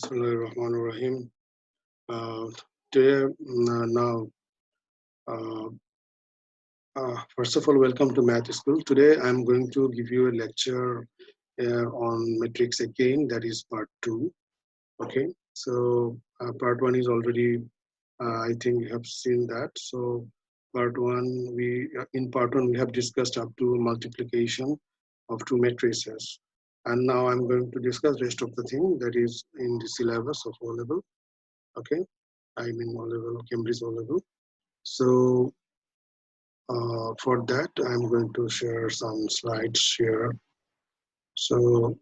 Bismillahirrahmanirrahim. Today, now, uh, first of all, welcome to Math School. Today, I'm going to give you a lecture on matrix again, that is part 2. Okay, so part 1 is already, I think you have seen that. So, part 1, in part 1, we have discussed up to multiplication of two matrices. And now I'm going to discuss rest of the thing that is in the syllabus of O level. Okay, I mean O level, Cambridge O level. So for that, I'm going to share some slides here. So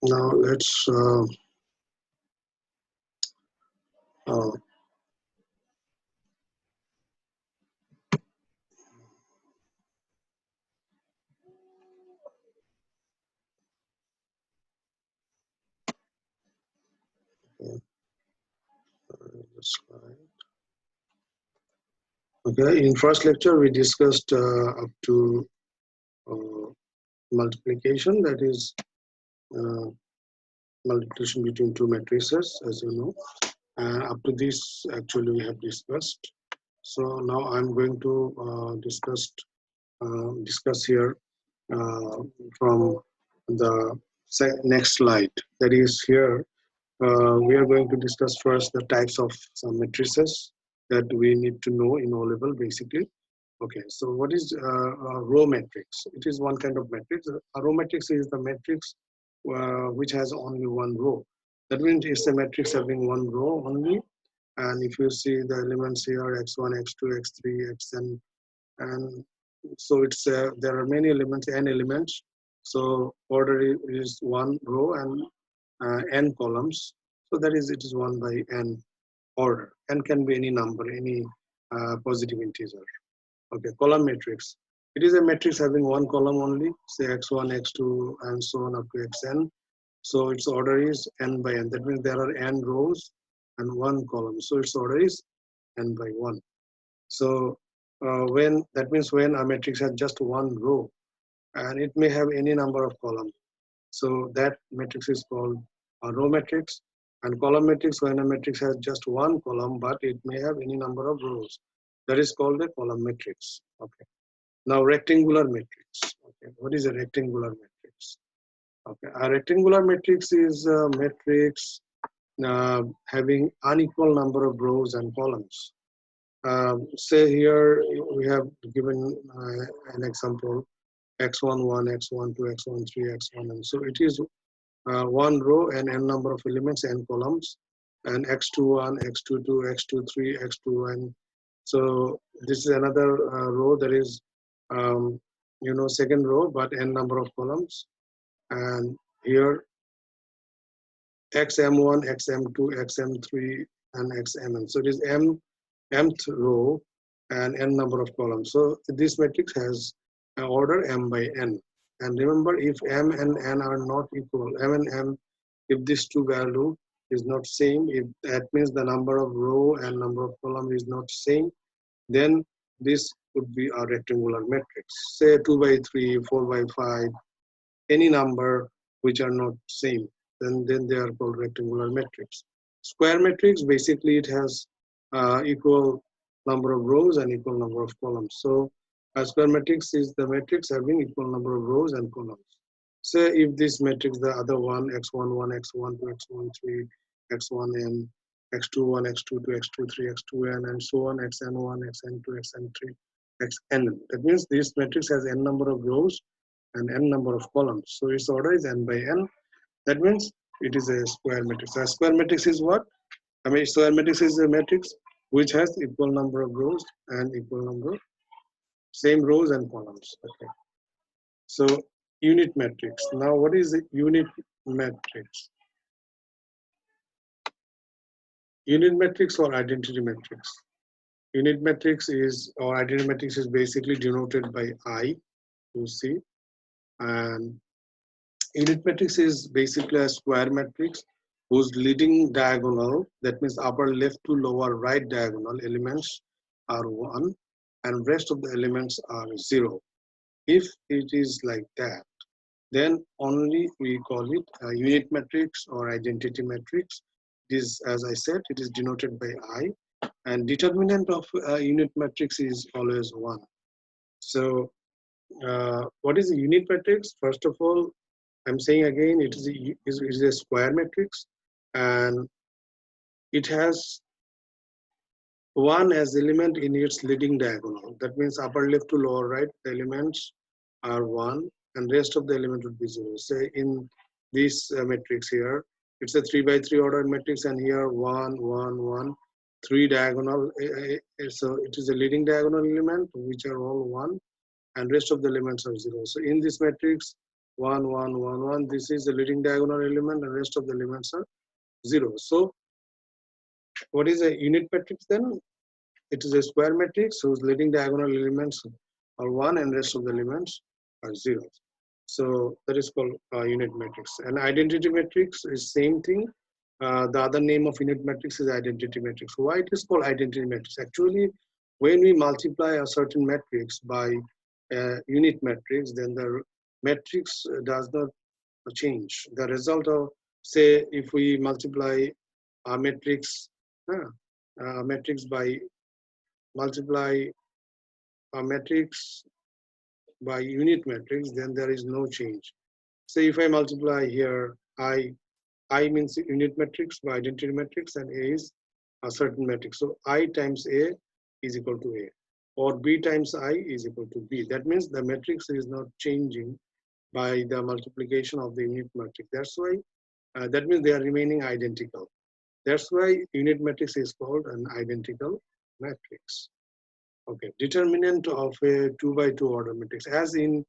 now let's uh, okay, the slide. Okay, in first lecture we discussed up to uh, multiplication, that is uh, multiplication between two matrices, as you know. And up to this, actually, we have discussed. So now I'm going to discuss here from the next slide. That is here. We are going to discuss first the types of some matrices that we need to know in O level, basically. Okay, so what is a row matrix? It is one kind of matrix. A row matrix is the matrix which has only one row. That means it's a matrix having one row only. And if you see the elements here, x1, x2, x3, xn, and so it's there are many elements, n elements. So order is one row and n columns. So that is, it is 1 by n order. N can be any number, any positive integer. Okay, column matrix. It is a matrix having one column only, say x1, x2, and so on up to xn. So its order is n by n. That means there are n rows and one column. So its order is n by 1. So when that means when a matrix has just one row, and it may have any number of columns. So that matrix is called a row matrix. And column matrix, when a matrix has just one column, but it may have any number of rows. That is called a column matrix. Okay. Now rectangular matrix. Okay. What is a rectangular matrix? Okay. A rectangular matrix is a matrix having unequal number of rows and columns. Say here we have given an example x11, x12, x13, x1, and so it is one row and n number of elements, n columns, and x21, x22, x23, x2n. So this is another row, that is second row, but n number of columns, and here xm1, xm2, xm3, and xmn. So it is mth row and n number of columns. So this matrix has an order m by n. And remember, if m and n are not equal, m and m, if these two value is not same, if that means the number of row and number of column is not same, then this would be a rectangular matrix. Say 2 by 3, 4 by 5, any number which are not same, then they are called rectangular matrix. Square matrix, basically it has equal number of rows and equal number of columns. So a square matrix is the matrix having equal number of rows and columns. Say if this matrix, the other one, x11, x12, x13, x1n, x21, x22, x23, x2n, and so on, xn1, xn2, xn3, xn. That means this matrix has n number of rows and n number of columns. So its order is n by n. That means it is a square matrix. A square matrix is what? I mean, square matrix is a matrix which has equal number of rows and equal number, same rows and columns. Okay. So unit matrix. Now, what is a unit matrix? Unit matrix or identity matrix? Unit matrix is, or identity matrix is basically denoted by I, you see. And unit matrix is basically a square matrix whose leading diagonal, that means upper left to lower right diagonal elements are 1 and rest of the elements are 0. If it is like that, then only we call it a unit matrix or identity matrix. This, as I said, it is denoted by I, and determinant of a unit matrix is always 1. So what is a unit matrix? First of all, I'm saying again, it is a square matrix, and it has 1 as element in its leading diagonal. That means upper left to lower right, the elements are 1 and rest of the element would be 0. Say in this matrix here, it's a 3 by 3 order matrix, and here 1, 1, 1, 3 diagonal. So it is a leading diagonal element which are all 1 and rest of the elements are 0. So in this matrix, 1, 1, 1, 1, this is the leading diagonal element and rest of the elements are 0. So what is a unit matrix then? It is a square matrix whose leading diagonal elements are 1 and rest of the elements are 0. So that is called unit matrix. And identity matrix is same thing. The other name of unit matrix is identity matrix. Why it is called identity matrix? Actually, when we multiply a certain matrix by a unit matrix, then the matrix does not change. The result of, say, if we multiply a matrix, by multiply a matrix by unit matrix, then there is no change. Say if I multiply here, I means unit matrix by identity matrix, and A is a certain matrix. So I times A is equal to A, or B times I is equal to B. That means the matrix is not changing by the multiplication of the unit matrix. That's why, that means they are remaining identical. That's why unit matrix is called an identical matrix. Okay, determinant of a 2 by 2 order matrix. As in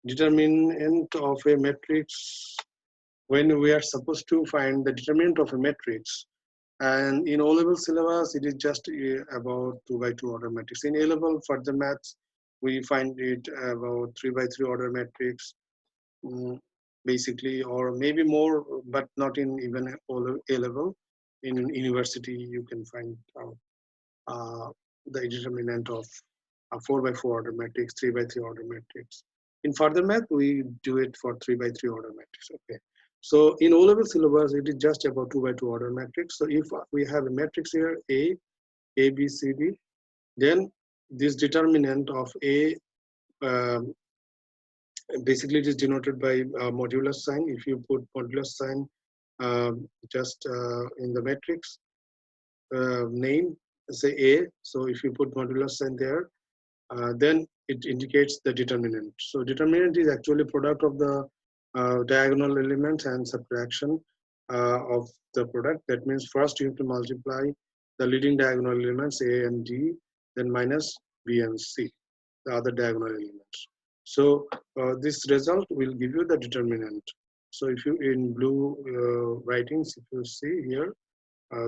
determinant of a matrix, when we are supposed to find the determinant of a matrix, and in O-level syllabus, it is just about 2 by 2 order matrix. In A-level further maths, we find it about 3 by 3 order matrix, basically, or maybe more, but not in even A-level. In university, you can find out the determinant of a 4 by 4 order matrix, 3 by 3 order matrix. In further math, we do it for 3 by 3 order matrix. Okay. So in O-level syllabus, it is just about 2 by 2 order matrix. So if we have a matrix here, A, B, C, D, then this determinant of A, basically it is denoted by modulus sign. If you put modulus sign just in the matrix name, say A, so if you put modulus sign there, then it indicates the determinant. So determinant is actually product of the diagonal elements and subtraction of the product. That means first you have to multiply the leading diagonal elements A and D, then minus B and C, the other diagonal elements. So this result will give you the determinant. So if you in blue writings, if you see here,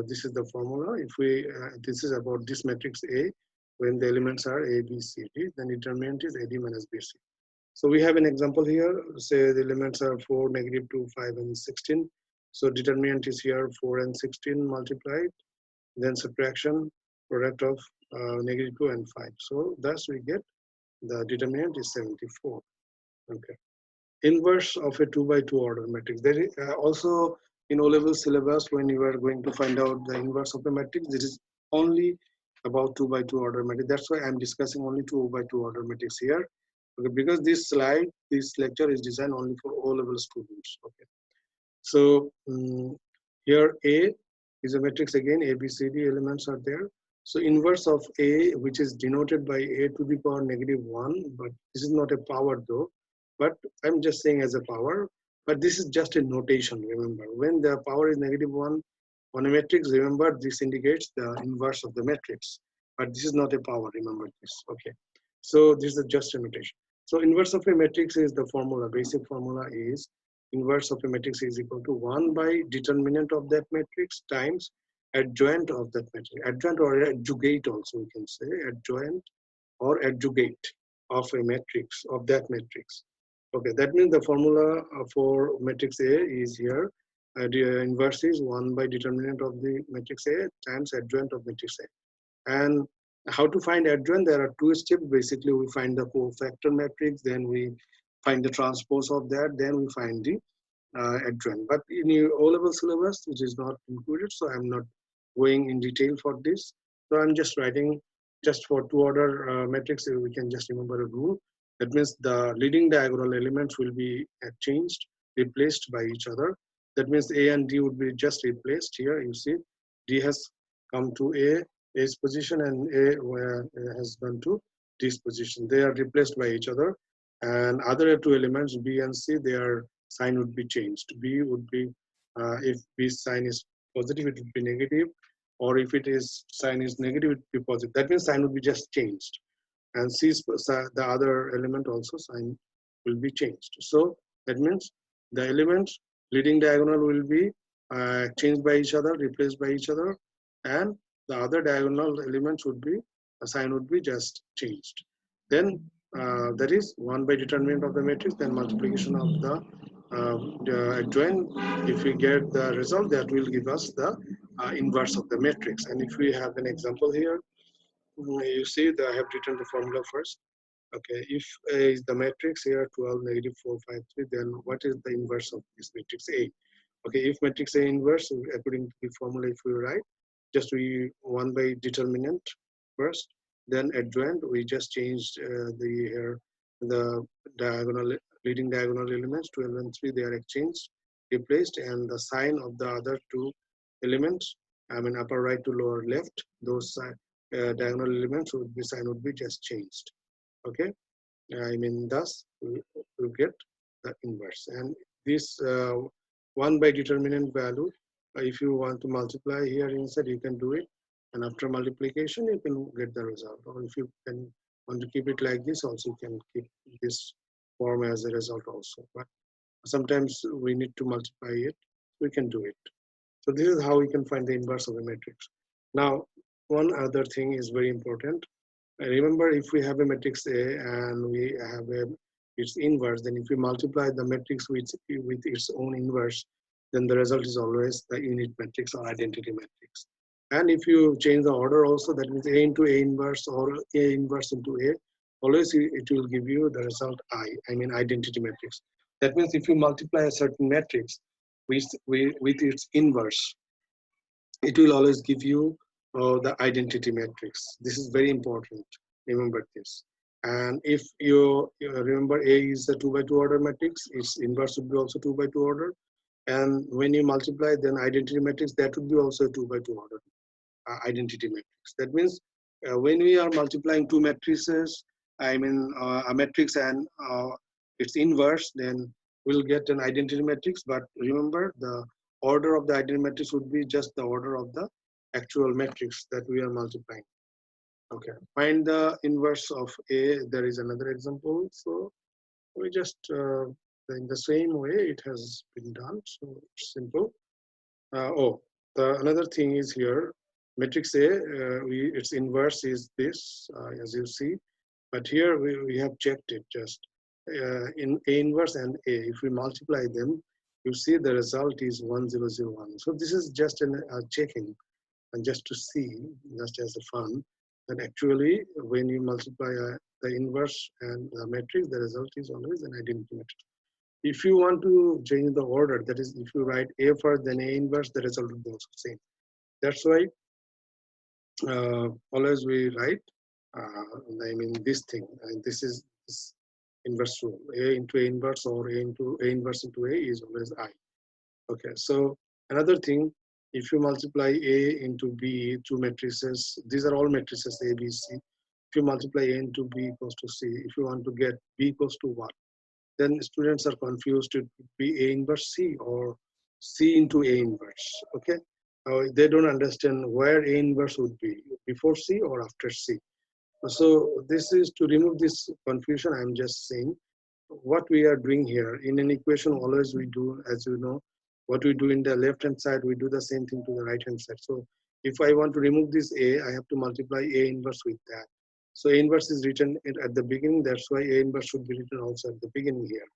this is the formula. If we this is about this matrix A, when the elements are A, B, C, D, then determinant is AD minus BC. So we have an example here. Say the elements are 4, negative 2, 5, and 16. So determinant is here 4 and 16 multiplied, then subtraction, product of negative 2 and 5. So thus we get the determinant is 74. Okay. Inverse of a 2 by 2 order matrix. There is also in O-level syllabus, when you are going to find out the inverse of a matrix, this is only about 2 by 2 order matrix. That's why I'm discussing only 2 by 2 order matrix here. Okay, because this slide, this lecture is designed only for O-level students. Okay. So here A is a matrix again, A, B, C, D elements are there. So inverse of A, which is denoted by A to the power negative 1, but this is not a power though, but I'm just saying as a power, but this is just a notation, remember. When the power is negative 1 on a matrix, remember this indicates the inverse of the matrix, but this is not a power, remember this, okay. So this is just a notation. So inverse of a matrix is the formula, basic formula is inverse of a matrix is equal to 1 by determinant of that matrix times adjoint of that matrix. Adjoint or adjugate also we can say, adjoint or adjugate of a matrix, of that matrix. Okay, that means the formula for matrix A is here. The inverse is 1 by determinant of the matrix A times adjoint of matrix A. And how to find adjoint? There are two steps. Basically, we find the cofactor matrix, then we find the transpose of that, then we find the adjoint. But in your O-level syllabus, which is not included, so I'm not going in detail for this. So I'm just writing just for two-order matrix. We can just remember a rule. That means the leading diagonal elements will be changed, replaced by each other. That means A and D would be just replaced here. You see, D has come to A's position, and has gone to D's position. They are replaced by each other. And other two elements, B and C, their sign would be changed. B would be, if B's sign is positive, it would be negative, or if it is sign is negative, it would be positive. That means sign would be just changed. And C's, the other element also, sign will be changed. So that means the elements leading diagonal will be changed by each other, replaced by each other, and the other diagonal elements would be, a sign would be just changed. Then that is 1 by determinant of the matrix, then multiplication of the adjoint. If we get the result, that will give us the inverse of the matrix. And if we have an example here, you see that I have written the formula first. Okay, if A is the matrix here, 12, negative 4, 5, 3, then what is the inverse of this matrix A? Okay, if matrix A inverse, according to the formula, if we write, just we 1 by determinant first, then adjoint, we just changed the diagonal, leading diagonal elements, 12 and 3, they are exchanged, replaced, and the sign of the other two elements, I mean upper right to lower left, those diagonal elements would be, sign would be just changed. Okay, I mean thus we get the inverse. And this 1 by determinant value, if you want to multiply here inside, you can do it, and after multiplication you can get the result. Or if you can want to keep it like this, also you can keep this form as a result also. But sometimes we need to multiply it, we can do it. So this is how we can find the inverse of a matrix. Now, one other thing is very important. Remember, if we have a matrix A and we have its inverse, then if we multiply the matrix with its own inverse, then the result is always the unit matrix or identity matrix. And if you change the order also, that means A into A inverse or A inverse into A, always it will give you the result I mean identity matrix. That means if you multiply a certain matrix with its inverse, it will always give you the identity matrix. This is very important. Remember this. And if you remember, A is a 2 by 2 order matrix, its inverse would be also 2 by 2 order. And when you multiply, then identity matrix, that would be also a 2 by 2 order identity matrix. That means when we are multiplying two matrices, I mean a matrix and its inverse, then we'll get an identity matrix. But remember, the order of the identity matrix would be just the order of the actual matrix that we are multiplying. Okay, find the inverse of A. There is another example. So we just, in the same way it has been done. So it's simple. Another thing is here, matrix A, its inverse is this, as you see. But here we have checked it just. In A inverse and A, if we multiply them, you see the result is 1001. So this is just a checking, and just to see, just as a fun, that actually when you multiply the inverse and the matrix, the result is always an identity matrix. If you want to change the order, that is, if you write A first, then A inverse, the result will be also same. That's why always we write, I mean this thing, and this is this inverse rule. A into A inverse or A inverse into A is always I. Okay, so another thing, if you multiply A into B, two matrices, these are all matrices A, B, C. If you multiply A into B equals to C, if you want to get B equals to 1, then students are confused. It would be A inverse C or C into A inverse. Okay, they don't understand where A inverse would be, before C or after C. So this is to remove this confusion. I'm just saying what we are doing here in an equation. Always we do, as you know, what we do in the left hand side, we do the same thing to the right hand side. So if I want to remove this A, I have to multiply A inverse with that. So A inverse is written at the beginning. That's why A inverse should be written also at the beginning here.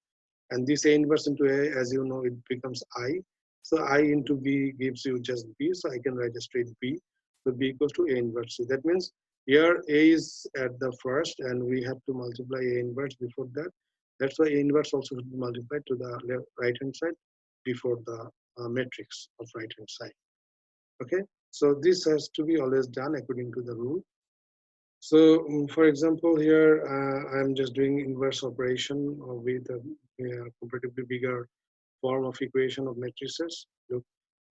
And this A inverse into A, as you know, it becomes I. So I into B gives you just B. So I can write a straight B. So B equals to A inverse C. That means here A is at the first, and we have to multiply A inverse before that. That's why A inverse also should be multiplied to the right hand side before the matrix of right hand side. Okay, so this has to be always done according to the rule. So for example, here I'm just doing inverse operation with a comparatively bigger form of equation of matrices. Look,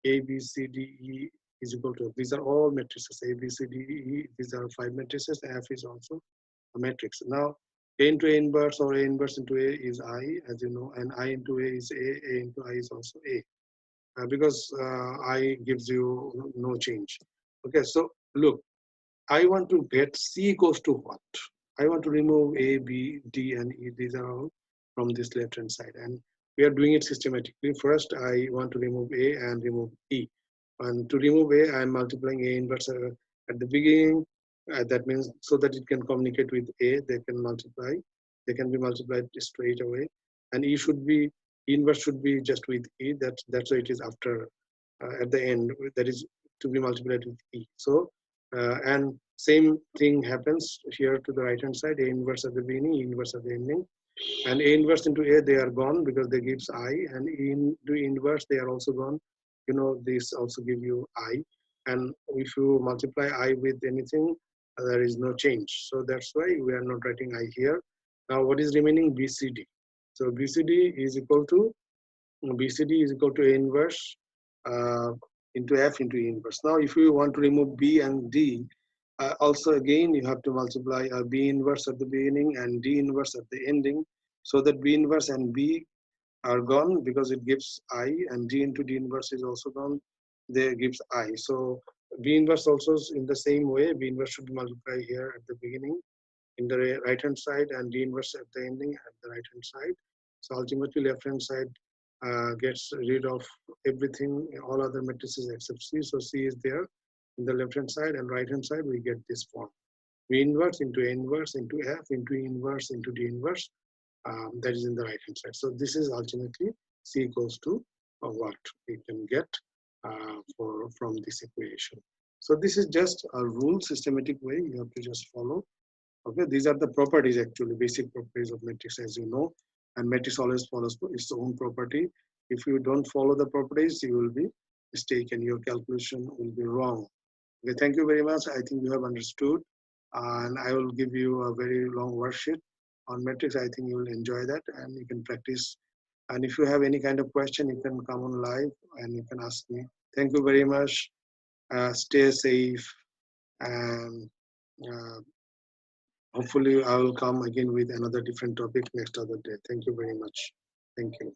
A, B, C, D, E is equal to, these are all matrices, A, B, C, D, E, these are 5 matrices, F is also a matrix. Now, A into A inverse or A inverse into A is I, as you know, and I into A is A into I is also A, because I gives you no change. Okay, so look, I want to get C equals to what? I want to remove A, B, D, and E. These are all from this left-hand side. And we are doing it systematically. First, I want to remove A and remove E. And to remove A, I am multiplying A inverse at the beginning. That means so that it can communicate with A, they can multiply. They can be multiplied straight away. And E should be, E inverse should be just with E. That's why it is after, at the end, that is to be multiplied with E. So, and same thing happens here to the right hand side, A inverse at the beginning, E inverse at the ending. And A inverse into A, they are gone because they gives I, and E into inverse, they are also gone. You know, this also give you I. And if you multiply I with anything, there is no change. So that's why we are not writing I here. Now what is remaining? BCD. So BCD is equal to, BCD is equal to A inverse into F into E inverse. Now if you want to remove B and D, also again you have to multiply B inverse at the beginning and D inverse at the ending, so that B inverse and B are gone because it gives I, and D into D inverse is also gone, there gives I. So B inverse also is in the same way. B inverse should multiply here at the beginning in the right hand side and D inverse at the ending at the right hand side. So ultimately left hand side gets rid of everything, all other matrices except C. So C is there in the left hand side, and right hand side we get this form. V inverse into A inverse into F into E inverse into D inverse, that is in the right hand side. So this is ultimately C equals to what we can get from this equation. So this is just a rule, systematic way you have to just follow. Okay, these are the properties, actually basic properties of matrix, as you know, and matrix always follows its own property. If you don't follow the properties, you will be mistaken, your calculation will be wrong. Okay, thank you very much. I think you have understood, and I will give you a very long worksheet on matrix. I think you will enjoy that, and you can practice. And if you have any kind of question, you can come on live and you can ask me. Thank you very much. Stay safe, and uh, hopefully I will come again with another different topic next other day. Thank you very much. Thank you.